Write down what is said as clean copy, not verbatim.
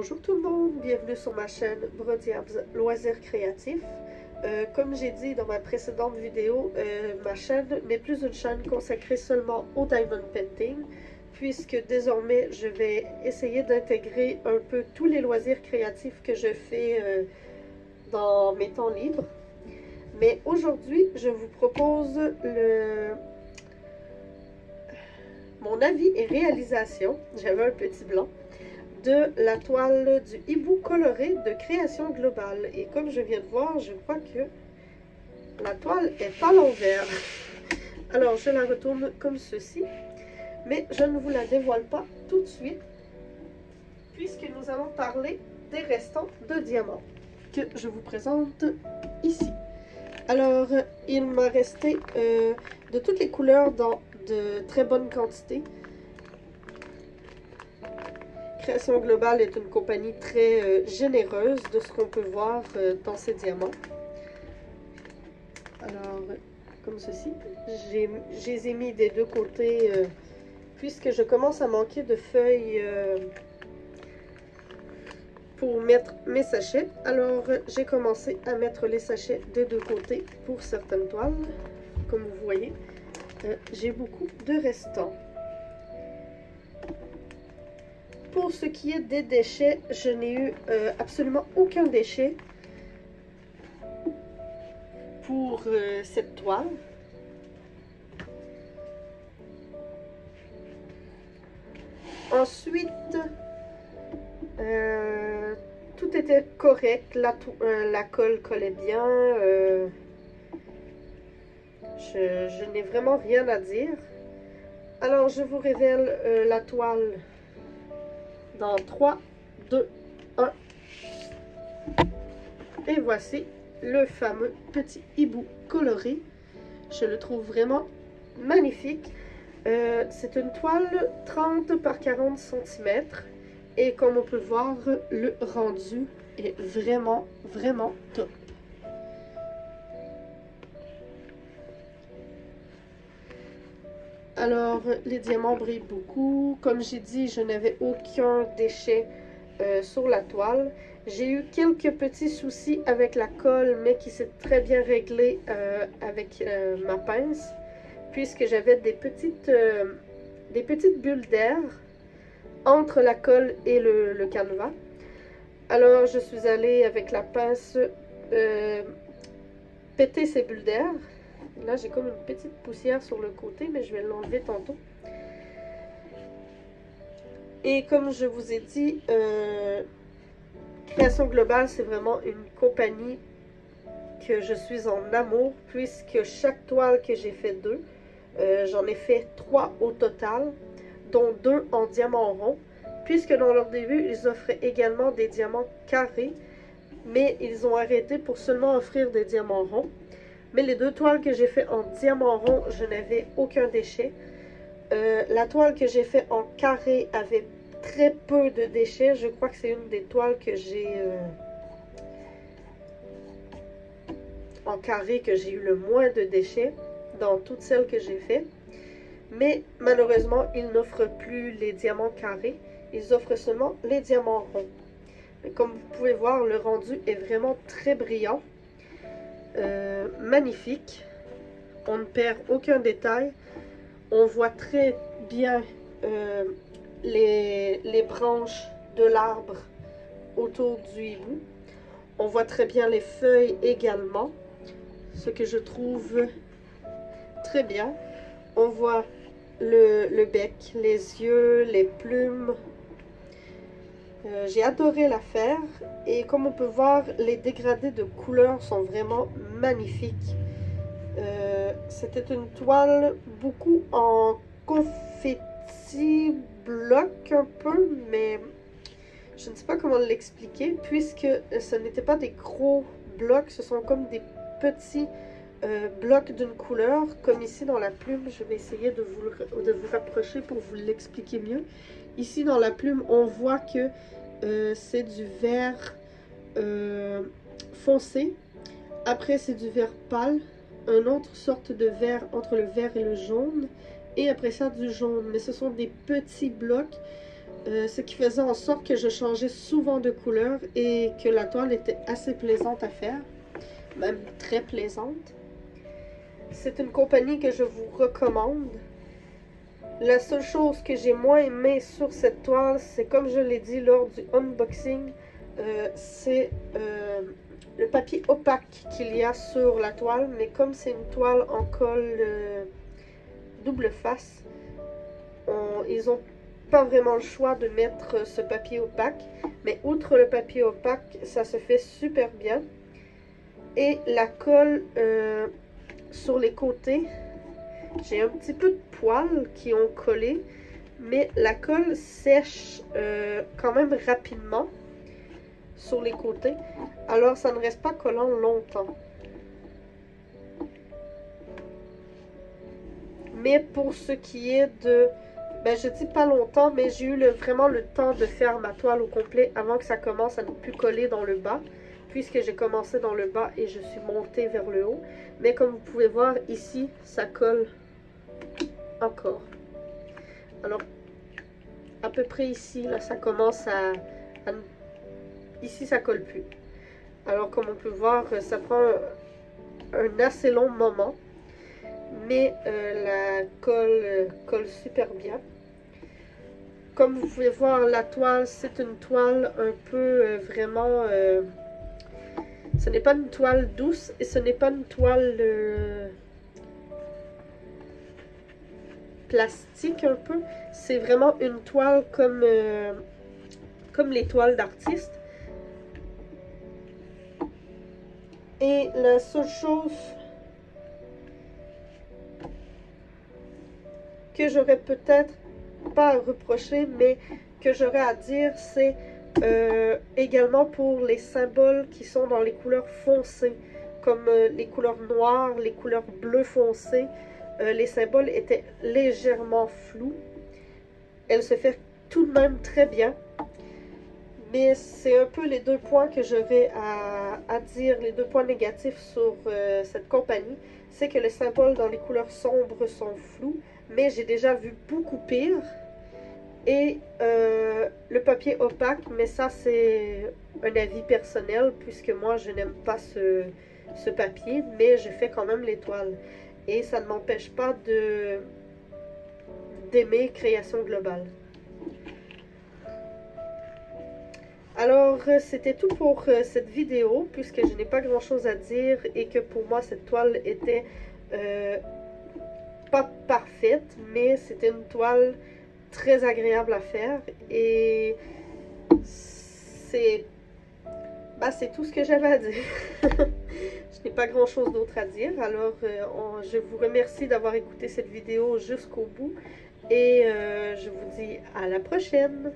Bonjour tout le monde, bienvenue sur ma chaîne Brodiabs Loisirs Créatifs. Comme j'ai dit dans ma précédente vidéo, ma chaîne n'est plus une chaîne consacrée seulement au diamond painting, puisque désormais je vais essayer d'intégrer un peu tous les loisirs créatifs que je fais dans mes temps libres. Mais aujourd'hui, je vous propose mon avis et réalisation, j'avais un petit blanc, de la toile du hibou coloré de Création Globale. Et comme je viens de voir, je crois que la toile est à l'envers. Alors, je la retourne comme ceci, mais je ne vous la dévoile pas tout de suite, puisque nous allons parler des restants de diamants que je vous présente ici. Alors, il m'a resté de toutes les couleurs dans de très bonne quantité. Création Globale est une compagnie très généreuse de ce qu'on peut voir dans ces diamants. Alors, comme ceci, je les ai mis des deux côtés puisque je commence à manquer de feuilles pour mettre mes sachets. Alors, j'ai commencé à mettre les sachets des deux côtés pour certaines toiles. Comme vous voyez, j'ai beaucoup de restants. Pour ce qui est des déchets, je n'ai eu absolument aucun déchet pour cette toile. Ensuite, tout était correct, la colle collait bien, je n'ai vraiment rien à dire. Alors, je vous révèle la toile dans 3, 2, 1. Et voici le fameux petit hibou coloré. Je le trouve vraiment magnifique. C'est une toile 30 par 40 cm. Et comme on peut voir, le rendu est vraiment, vraiment top. Alors, les diamants brillent beaucoup. Comme j'ai dit, je n'avais aucun déchet sur la toile. J'ai eu quelques petits soucis avec la colle, mais qui s'est très bien réglé avec ma pince, puisque j'avais des petites bulles d'air entre la colle et le canevas. Alors, je suis allée avec la pince péter ces bulles d'air. Là, j'ai comme une petite poussière sur le côté, mais je vais l'enlever tantôt. Et comme je vous ai dit, Création Globale, c'est vraiment une compagnie que je suis en amour, puisque chaque toile que j'ai fait d'eux, j'en ai fait 3 au total, dont 2 en diamant rond, puisque dans leur début, ils offraient également des diamants carrés, mais ils ont arrêté pour seulement offrir des diamants ronds. Mais les 2 toiles que j'ai fait en diamant rond, je n'avais aucun déchet. La toile que j'ai fait en carré avait très peu de déchets. Je crois que c'est une des toiles que j'ai en carré que j'ai eu le moins de déchets dans toutes celles que j'ai fait. Mais malheureusement, ils n'offrent plus les diamants carrés. Ils offrent seulement les diamants ronds. Mais comme vous pouvez voir, le rendu est vraiment très brillant. Magnifique. On ne perd aucun détail. On voit très bien les branches de l'arbre autour du hibou. On voit très bien les feuilles également, ce que je trouve très bien. On voit le bec, les yeux, les plumes. J'ai adoré la faire et comme on peut voir, les dégradés de couleurs sont vraiment magnifiques. C'était une toile beaucoup en confetti bloc un peu, mais je ne sais pas comment l'expliquer puisque ce n'étaient pas des gros blocs, ce sont comme des petits blocs d'une couleur, comme ici dans la plume. Je vais essayer de vous rapprocher pour vous l'expliquer mieux. Ici dans la plume, on voit que c'est du vert foncé. Après, c'est du vert pâle. Une autre sorte de vert entre le vert et le jaune. Et après ça, du jaune. Mais ce sont des petits blocs. ce qui faisait en sorte que je changeais souvent de couleur et que la toile était assez plaisante à faire, même très plaisante. C'est une compagnie que je vous recommande. La seule chose que j'ai moins aimé sur cette toile, c'est comme je l'ai dit lors du unboxing, c'est le papier opaque qu'il y a sur la toile, mais comme c'est une toile en colle double face, ils ont pas vraiment le choix de mettre ce papier opaque, mais outre le papier opaque, ça se fait super bien. Et la colle sur les côtés, j'ai un petit peu de poils qui ont collé, mais la colle sèche quand même rapidement sur les côtés, alors ça ne reste pas collant longtemps. Mais pour ce qui est de... Ben, je dis pas longtemps, mais j'ai eu vraiment le temps de faire ma toile au complet avant que ça commence à ne plus coller dans le bas, puisque j'ai commencé dans le bas et je suis montée vers le haut. Mais comme vous pouvez voir ici, ça colle encore. Alors, à peu près ici, là, ça commence à ici, ça colle plus. Alors, comme on peut voir, ça prend un assez long moment. Mais la colle colle super bien. Comme vous pouvez voir, la toile, c'est une toile un peu vraiment... ce n'est pas une toile douce et ce n'est pas une toile plastique un peu. C'est vraiment une toile comme les toiles d'artistes. Et la seule chose que j'aurais peut-être pas à reprocher, mais que j'aurais à dire, c'est également pour les symboles qui sont dans les couleurs foncées, comme les couleurs noires, les couleurs bleu foncé. Les symboles étaient légèrement flous. Elle se fait tout de même très bien. Mais c'est un peu les deux points que j'aurais à dire, les deux points négatifs sur cette compagnie. C'est que les symboles dans les couleurs sombres sont flous, mais j'ai déjà vu beaucoup pire. Et le papier opaque, mais ça c'est un avis personnel, puisque moi je n'aime pas ce papier, mais je fais quand même les toiles. Et ça ne m'empêche pas d'aimer Création Globale. Alors, c'était tout pour cette vidéo, puisque je n'ai pas grand chose à dire et que pour moi cette toile était pas parfaite, mais c'était une toile très agréable à faire et c'est tout ce que j'avais à dire. Je n'ai pas grand chose d'autre à dire, alors je vous remercie d'avoir écouté cette vidéo jusqu'au bout et je vous dis à la prochaine.